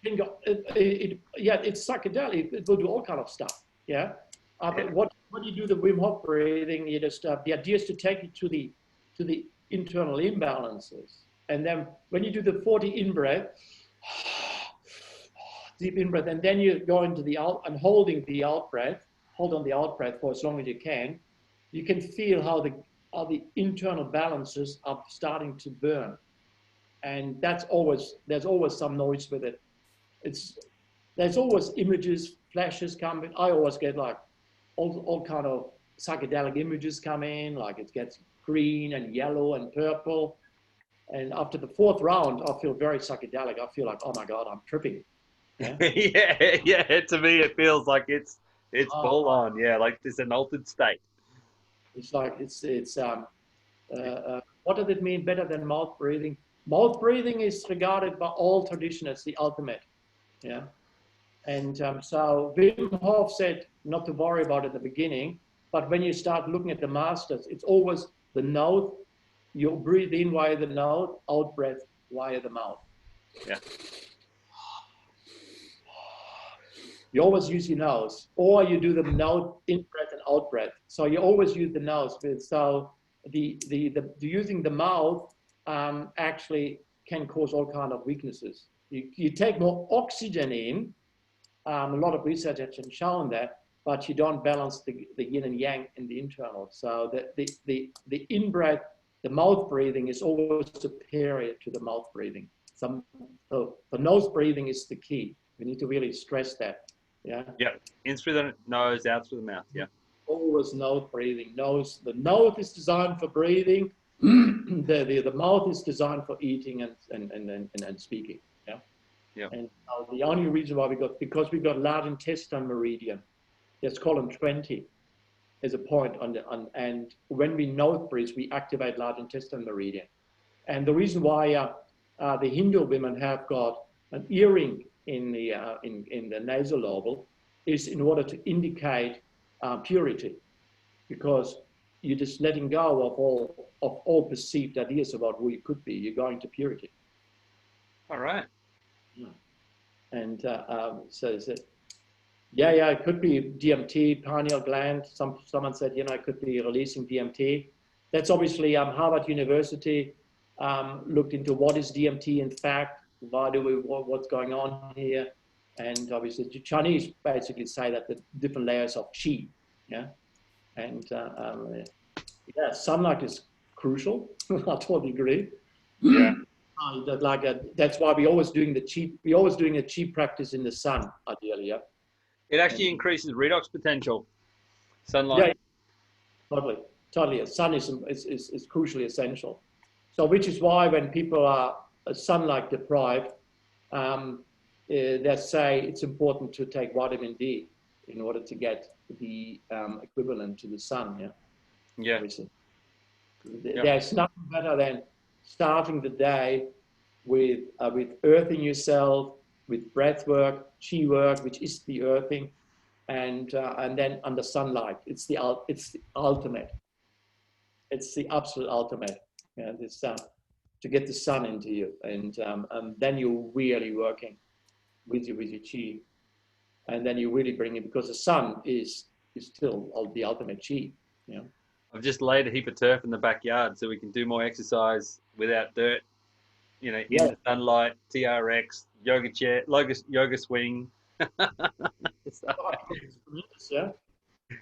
It's psychedelic. It will do all kind of stuff. Yeah. But what you do the Wim Hof breathing, you just the idea is to take it to the internal imbalances, and then when you do the 40 in breath, deep in breath, and then you go into the out and holding the out breath. Hold on the out breath for as long as you can. You can feel how the internal balances are starting to burn, and there's always some noise with it. there's always images, flashes coming. I always get like all kind of psychedelic images come in, like it gets green and yellow and purple. And after the fourth round, I feel very psychedelic. I feel like, oh my God, I'm tripping. Yeah. Yeah, yeah. To me, it feels like it's full Oh, on. Yeah, like it's an altered state. it's like, what does it mean better than mouth breathing? Mouth breathing is regarded by all tradition as the ultimate. Yeah. And so Wim Hof said not to worry about it at the beginning, but when you start looking at the masters, it's always the nose. You breathe in via the nose, out breath via the mouth. Yeah. You always use your nose, or you do the nose in breath and out breath. So you always use the nose. So the using the mouth actually can cause all kind of weaknesses. You take more oxygen in. A lot of research has shown that, but you don't balance the yin and yang in the internal. So the in-breath, the mouth breathing is always superior to the mouth breathing. So the nose breathing is the key. We need to really stress that. Yeah. Yeah. In through the nose, out through the mouth. Yeah. Always nose breathing. The nose is designed for breathing. The mouth is designed for eating and speaking. Yeah. Yeah. And the only reason why because we got large intestine meridian, that's column 20 as a point and when we nose breathe, we activate large intestine meridian. And the reason why the Hindu women have got an earring in the nasal lobe is in order to indicate purity, because you're just letting go of all perceived ideas about who you could be. You're going to purity. All right. And so yeah, it could be DMT, pineal gland. Someone said, it could be releasing DMT. That's obviously Harvard University looked into what is DMT in fact, what's going on here. And obviously the Chinese basically say that the different layers of qi, yeah. And yeah, sunlight is crucial. I totally agree. Yeah. That's why we're always doing a chi practice in the sun, ideally, yeah. It actually increases redox potential. Sunlight. Yeah, totally. Sun is crucially essential. So, which is why when people are sunlight deprived, they say it's important to take vitamin D in order to get the equivalent to the sun. Yeah. Yeah. Obviously. Yeah. There's nothing better than starting the day with earthing yourself, with breath work, chi work, which is the earthing, and then under sunlight. It's the ultimate. It's the absolute ultimate. Yeah, this to get the sun into you, and then you're really working with your chi, and then you really bring it, because the sun is still the ultimate chi. You know. I've just laid a heap of turf in the backyard so we can do more exercise without dirt. In Yeah. the sunlight, TRX, yoga chair, yoga swing. So, Yeah.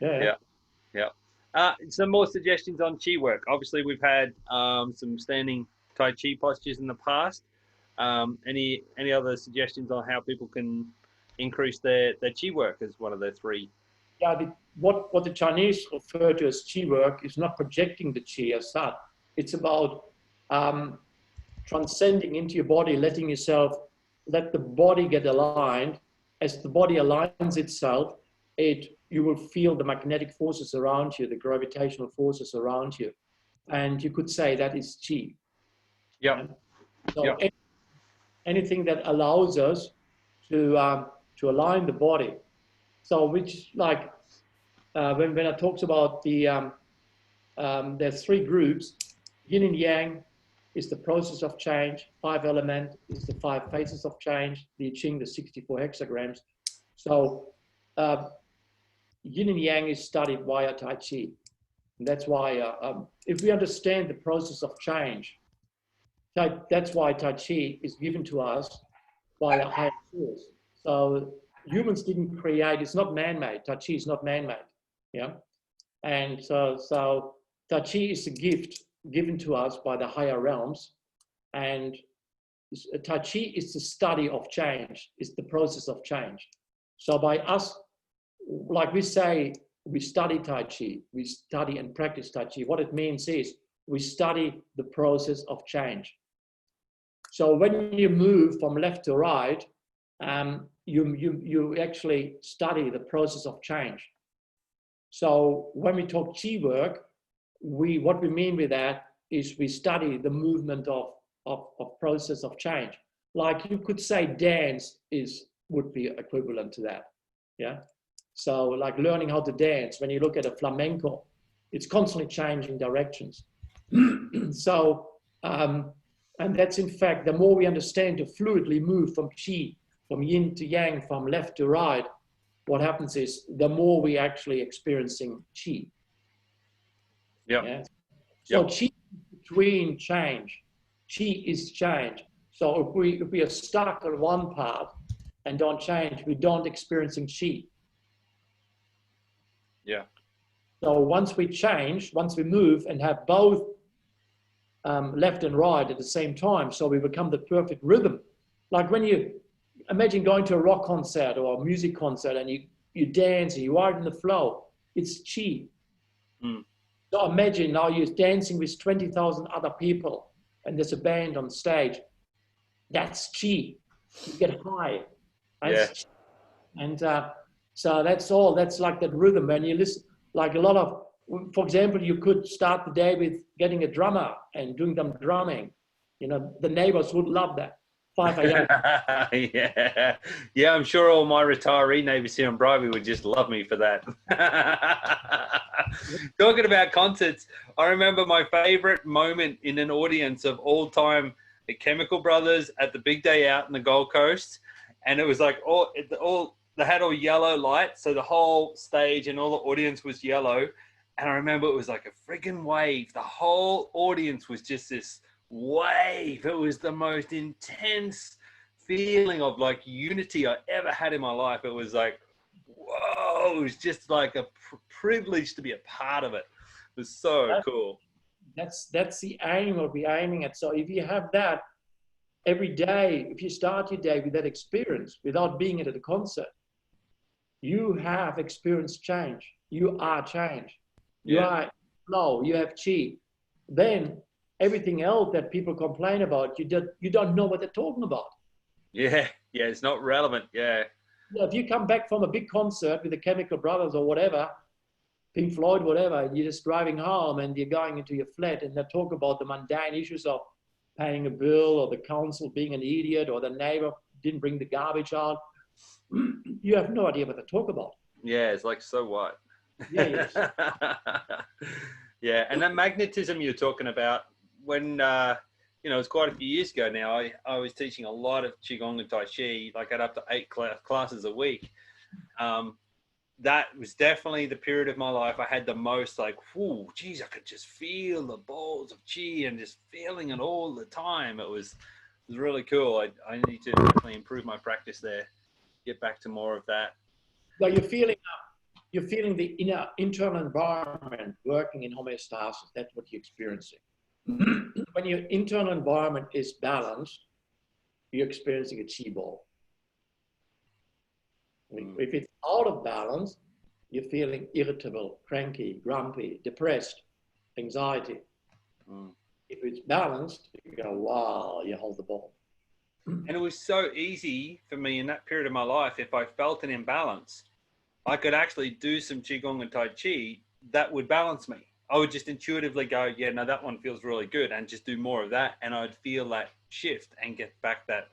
Yeah. yeah, yeah. Some more suggestions on chi work. Obviously, we've had some standing Tai Chi postures in the past. Any other suggestions on how people can increase their chi work as one of the three? Yeah, what the Chinese refer to as qi work is not projecting the qi as such. It's about transcending into your body, let the body get aligned. As the body aligns itself, you will feel the magnetic forces around you, the gravitational forces around you. And you could say that is qi. Yeah. So Yep. anything that allows us to align the body. So which like, when I talked about there's three groups. Yin and Yang is the process of change. 5 element is the 5 phases of change. The I Ching, the 64 hexagrams. So Yin and Yang is studied via Tai Chi. And that's why if we understand the process of change, that's why Tai Chi is given to us by a higher source. So humans didn't create, it's not man-made. Tai Chi is not man-made. Yeah. And so Tai Chi is a gift given to us by the higher realms. And Tai Chi is the study of change, is the process of change. So by us, like we say, we study Tai Chi, we study and practice Tai Chi. What it means is we study the process of change. So when you move from left to right, you actually study the process of change. So when we talk Chi work, what we mean with that is we study the movement of process of change. Like you could say dance would be equivalent to that. Yeah. So like learning how to dance, when you look at a flamenco, it's constantly changing directions. So, and that's in fact, the more we understand to fluidly move from Chi, from yin to yang, from left to right, what happens is the more we actually experiencing Chi. Yeah. Yeah? So Chi is between change. Chi is change. So if we are stuck on one part and don't change, we don't experiencing Chi. Yeah. So once we change, once we move and have both left and right at the same time, so we become the perfect rhythm. Like when you imagine going to a rock concert or a music concert and you dance and you are in the flow, it's Chi. Mm. So imagine now you're dancing with 20,000 other people and there's a band on stage. That's Chi. You get high. Yeah. And so that's all. That's like that rhythm. When you listen, like a lot of, for example, you could start the day with getting a drummer and doing some drumming. You know, the neighbors would love that. 5 a.m. Yeah. Yeah, I'm sure all my retiree neighbors here in Bribey would just love me for that. Talking about concerts, I remember my favorite moment in an audience of all time at Chemical Brothers at the big day out in the Gold Coast. And it was like they had all yellow lights. So the whole stage and all the audience was yellow. And I remember it was like a friggin' wave. The whole audience was just this wave. It was the most intense feeling of like unity I ever had in my life. It was like, whoa, it was just like a privilege to be a part of it. It was so cool. That's the aim of the aiming at. So if you have that every day, if you start your day with that experience without being at a concert, you have experienced change. You are change. You are flow. You have Chi. Then everything else that people complain about, you don't know what they're talking about. Yeah, it's not relevant. Yeah. If you come back from a big concert with the Chemical Brothers or whatever, Pink Floyd, whatever, you're just driving home and you're going into your flat and they talk about the mundane issues of paying a bill or the council being an idiot or the neighbor didn't bring the garbage out. You have no idea what they talk about. Yeah, it's like, so what? Yeah. Yeah, and that magnetism you're talking about, when it's quite a few years ago now, I was teaching a lot of Qigong and Tai Chi, like at up to 8 classes a week. That was definitely the period of my life I had the most like, whoo, geez, I could just feel the balls of Qi and just feeling it all the time. It was really cool. I need to definitely improve my practice there, get back to more of that. So you're feeling the internal environment working in homeostasis. That's what you're experiencing. When your internal environment is balanced, you're experiencing a Qi ball. If it's out of balance, you're feeling irritable, cranky, grumpy, depressed, anxiety. If it's balanced, you go, wow, you hold the ball. And it was so easy for me in that period of my life. If I felt an imbalance, I could actually do some Qigong and Tai Chi that would balance me. I would just intuitively go, yeah, no, that one feels really good, and just do more of that. And I'd feel that shift and get back that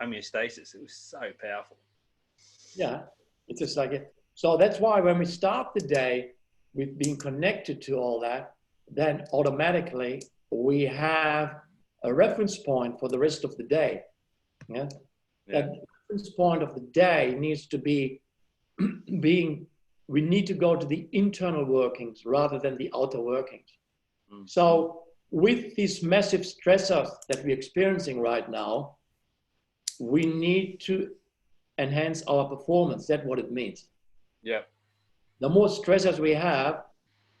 homeostasis. It was so powerful. Yeah, it's just like it. So that's why when we start the day with being connected to all that, then automatically we have a reference point for the rest of the day. Yeah. That reference point of the day needs to be we need to go to the internal workings rather than the outer workings. So with these massive stressors that we're experiencing right now, we need to enhance our performance. That's what it means. Yeah. The more stressors we have,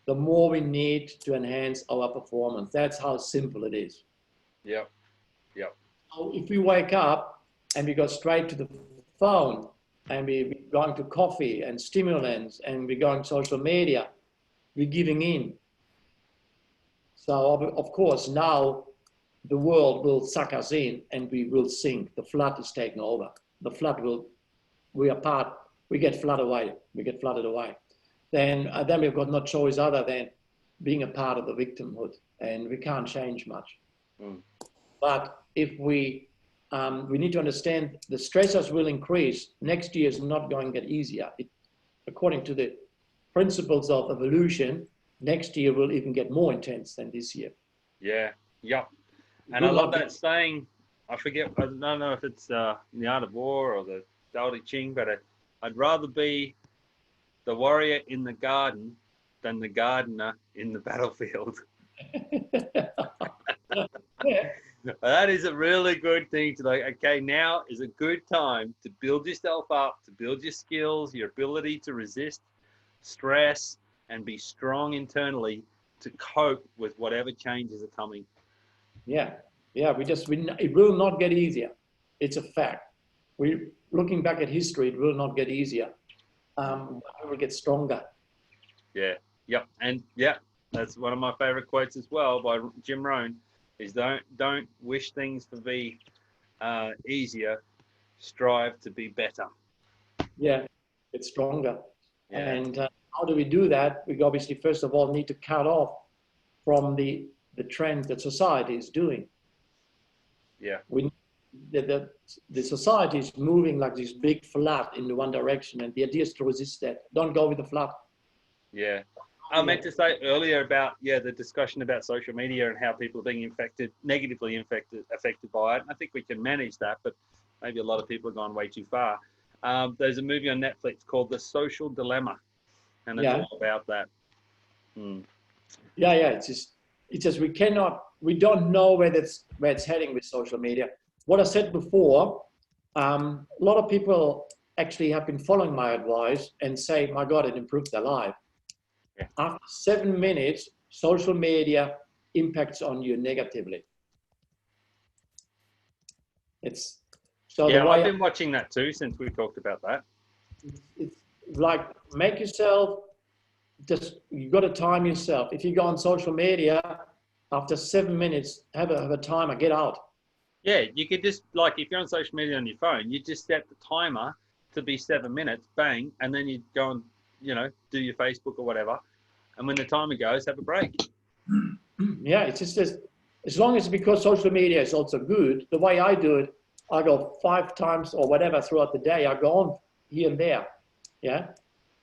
the more we need to enhance our performance. That's how simple it is. Yep. So if we wake up and we go straight to the phone and we're going to coffee and stimulants and we're going social media, we're giving in. So of course now the world will suck us in and we will sink. The flood is taking over. The flood will, we are part, we get flooded away. We get flooded away. Then we've got no choice other than being a part of the victimhood, and we can't change much. Mm. But if we need to understand the stressors will increase. Next year is not going to get easier. According to the principles of evolution, next year will even get more intense than this year. Yeah, yep. And I love that saying. I forget, I don't know if it's in the Art of War or the Tao Te Ching, but I'd rather be the warrior in the garden than the gardener in the battlefield. Yeah. That is a really good thing to like, okay, now is a good time to build yourself up, to build your skills, your ability to resist stress and be strong internally to cope with whatever changes are coming. Yeah, it will not get easier. It's a fact. We looking back at history, it will not get easier. It will get stronger. Yeah, yep, and yeah, that's one of my favorite quotes as well by Jim Rohn. Is don't wish things to be easier, strive to be better. Yeah, it's stronger. Yeah. And how do we do that? We obviously, first of all, need to cut off from the trend that society is doing. Yeah. The society is moving like this big flood in one direction, and the idea is to resist that. Don't go with the flood. Yeah. I meant to say earlier about the discussion about social media and how people are being negatively affected by it. And I think we can manage that, but maybe a lot of people have gone way too far. There's a movie on Netflix called The Social Dilemma, and it's all about that. Mm. Yeah. It's just we don't know where it's heading with social media. What I said before, a lot of people actually have been following my advice and say, my God, it improved their life. Yeah. After 7 minutes, social media impacts on you negatively. It's so. Yeah, I've been watching that too since we talked about that. It's like make yourself. You've got to time yourself. If you go on social media, after 7 minutes, have a timer, get out. Yeah, you could just, like, if you're on social media on your phone, you just set the timer to be 7 minutes, bang, and then you go and, do your Facebook or whatever. And when the timer goes, have a break. Yeah, it's just as long as, because social media is also good, the way I do it, I go 5 times or whatever throughout the day. I go on here and there. Yeah.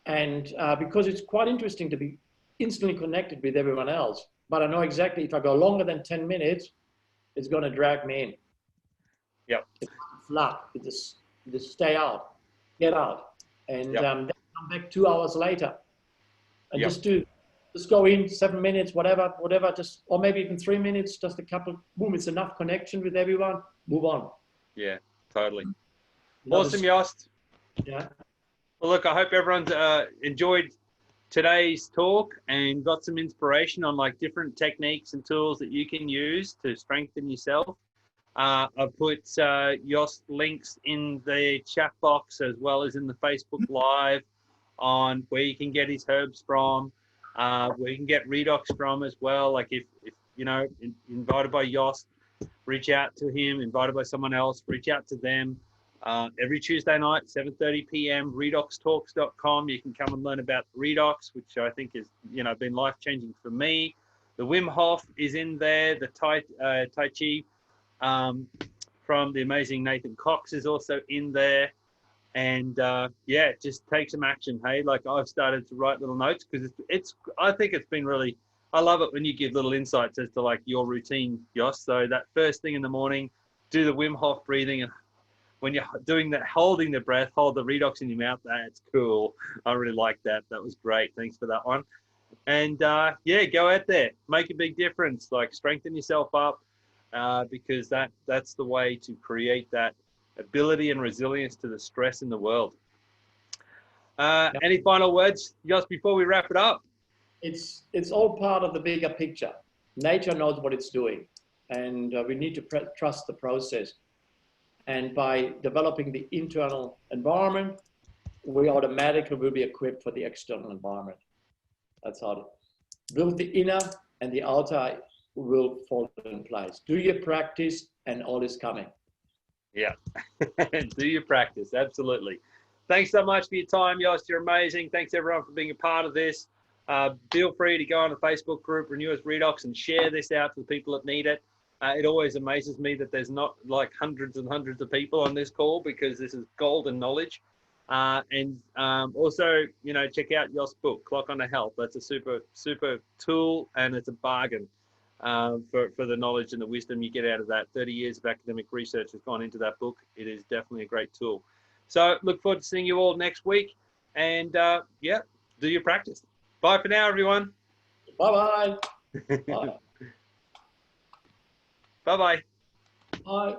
And because it's quite interesting to be instantly connected with everyone else. But I know exactly if I go longer than 10 minutes, it's going to drag me in. Yep. It's flat. It just stay out, get out, and then come back 2 hours later, and just go in 7 minutes, whatever, just, or maybe even 3 minutes, just a couple. Boom! It's enough connection with everyone. Move on. Yeah, totally. Awesome, Jost. Yeah. Well, look, I hope everyone's enjoyed today's talk and got some inspiration on like different techniques and tools that you can use to strengthen yourself. I've put Jost links in the chat box as well as in the Facebook Live on where you can get his herbs from, where you can get redox from as well. Like if invited by Jost, reach out to him. Invited by someone else, reach out to them. Every Tuesday night, 7:30 p.m., redoxtalks.com. You can come and learn about redox, which I think is, been life-changing for me. The Wim Hof is in there. The Tai Chi from the amazing Nathan Cox is also in there. And just take some action. Hey, like I've started to write little notes because I think it's been really, I love it when you give little insights as to like your routine, Jost. So that first thing in the morning, do the Wim Hof breathing, and when you're doing that, holding the breath, hold the redox in your mouth. That's cool. I really like that. That was great. Thanks for that one. And go out there, make a big difference. Like strengthen yourself up because that's the way to create that ability and resilience to the stress in the world. Any final words, just before we wrap it up? It's all part of the bigger picture. Nature knows what it's doing. and we need to trust the process. And by developing the internal environment, we automatically will be equipped for the external environment. That's how to build the inner, and the outer will fall in place. Do your practice and all is coming. Yeah. Do your practice. Absolutely. Thanks so much for your time, Jost. You're amazing. Thanks everyone for being a part of this. Feel free to go on the Facebook group, Renewers Redox, and share this out to the people that need it. It always amazes me that there's not like hundreds and hundreds of people on this call, because this is golden knowledge. And also, you know, check out Jost's book, Clock on the Health. That's a super tool, and it's a bargain for the knowledge and the wisdom you get out of that. 30 years of academic research has gone into that book. It is definitely a great tool. So look forward to seeing you all next week. And yeah, do your practice. Bye for now, everyone. Bye-bye. Bye. Bye-bye. Bye.